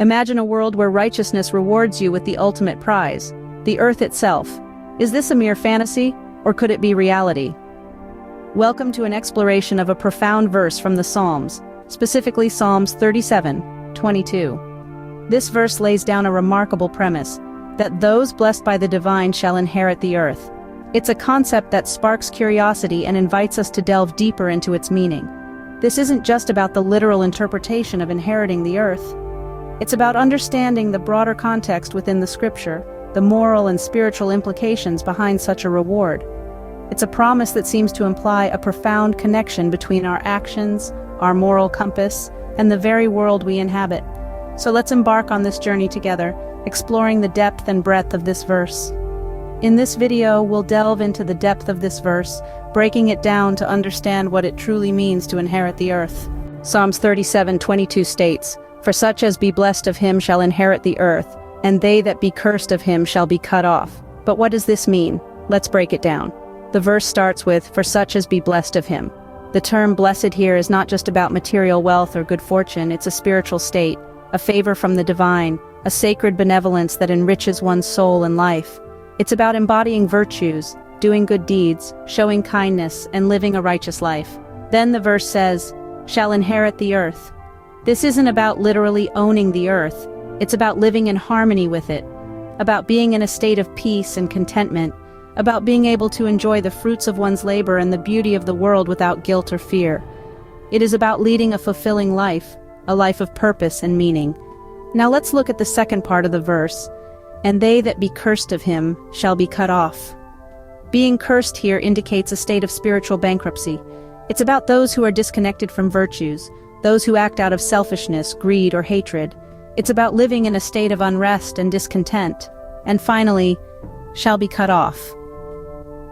Imagine a world where righteousness rewards you with the ultimate prize, the earth itself. Is this a mere fantasy, or could it be reality? Welcome to an exploration of a profound verse from the Psalms, specifically Psalms 37:22. This verse lays down a remarkable premise, that those blessed by the divine shall inherit the earth. It's a concept that sparks curiosity and invites us to delve deeper into its meaning. This isn't just about the literal interpretation of inheriting the earth. It's about understanding the broader context within the scripture, the moral and spiritual implications behind such a reward. It's a promise that seems to imply a profound connection between our actions, our moral compass, and the very world we inhabit. So let's embark on this journey together, exploring the depth and breadth of this verse. In this video, we'll delve into the depth of this verse, breaking it down to understand what it truly means to inherit the earth. Psalms 37:22 states, "For such as be blessed of him shall inherit the earth, and they that be cursed of him shall be cut off." But what does this mean? Let's break it down. The verse starts with, "For such as be blessed of him." The term blessed here is not just about material wealth or good fortune, it's a spiritual state, a favor from the divine, a sacred benevolence that enriches one's soul and life. It's about embodying virtues, doing good deeds, showing kindness, and living a righteous life. Then the verse says, "shall inherit the earth." This isn't about literally owning the earth, it's about living in harmony with it, about being in a state of peace and contentment, about being able to enjoy the fruits of one's labor and the beauty of the world without guilt or fear. It is about leading a fulfilling life, a life of purpose and meaning. Now let's look at the second part of the verse, "and they that be cursed of him shall be cut off." Being cursed here indicates a state of spiritual bankruptcy. It's about those who are disconnected from virtues, those who act out of selfishness, greed, or hatred. It's about living in a state of unrest and discontent. And finally, shall be cut off.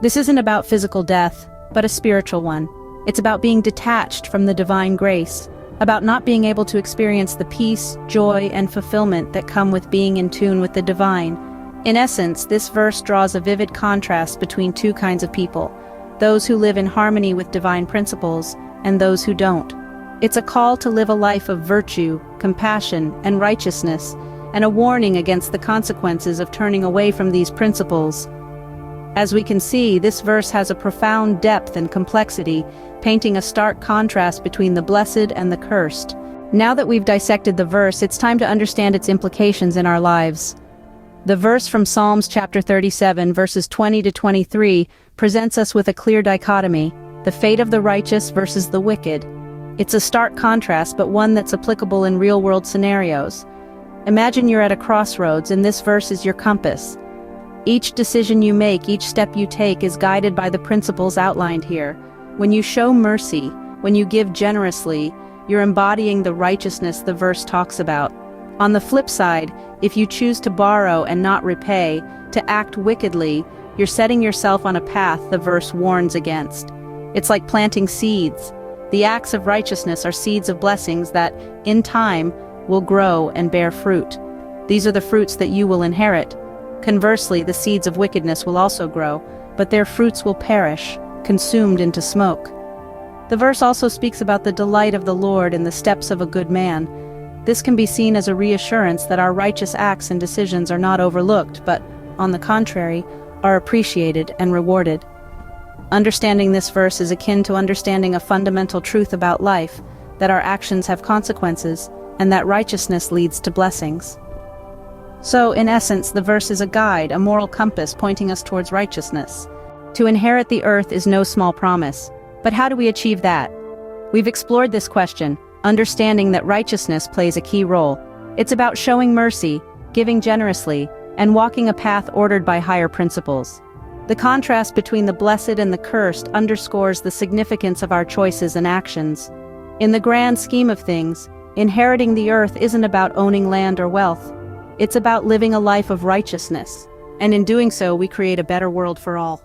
This isn't about physical death, but a spiritual one. It's about being detached from the divine grace, about not being able to experience the peace, joy, and fulfillment that come with being in tune with the divine. In essence, this verse draws a vivid contrast between two kinds of people, those who live in harmony with divine principles, and those who don't. It's a call to live a life of virtue, compassion, and righteousness, and a warning against the consequences of turning away from these principles. As we can see, this verse has a profound depth and complexity, painting a stark contrast between the blessed and the cursed. Now that we've dissected the verse, it's time to understand its implications in our lives. The verse from Psalms chapter 37, verses 20-23, presents us with a clear dichotomy, the fate of the righteous versus the wicked. It's a stark contrast, but one that's applicable in real-world scenarios. Imagine you're at a crossroads, and this verse is your compass. Each decision you make, each step you take, is guided by the principles outlined here. When you show mercy, when you give generously, you're embodying the righteousness the verse talks about. On the flip side, if you choose to borrow and not repay, to act wickedly, you're setting yourself on a path the verse warns against. It's like planting seeds. The acts of righteousness are seeds of blessings that, in time, will grow and bear fruit. These are the fruits that you will inherit. Conversely, the seeds of wickedness will also grow, but their fruits will perish, consumed into smoke. The verse also speaks about the delight of the Lord in the steps of a good man. This can be seen as a reassurance that our righteous acts and decisions are not overlooked, but, on the contrary, are appreciated and rewarded. Understanding this verse is akin to understanding a fundamental truth about life, that our actions have consequences, and that righteousness leads to blessings. So, in essence, the verse is a guide, a moral compass pointing us towards righteousness. To inherit the earth is no small promise. But how do we achieve that? We've explored this question, understanding that righteousness plays a key role. It's about showing mercy, giving generously, and walking a path ordered by higher principles. The contrast between the blessed and the cursed underscores the significance of our choices and actions. In the grand scheme of things, inheriting the earth isn't about owning land or wealth. It's about living a life of righteousness, and in doing so, we create a better world for all.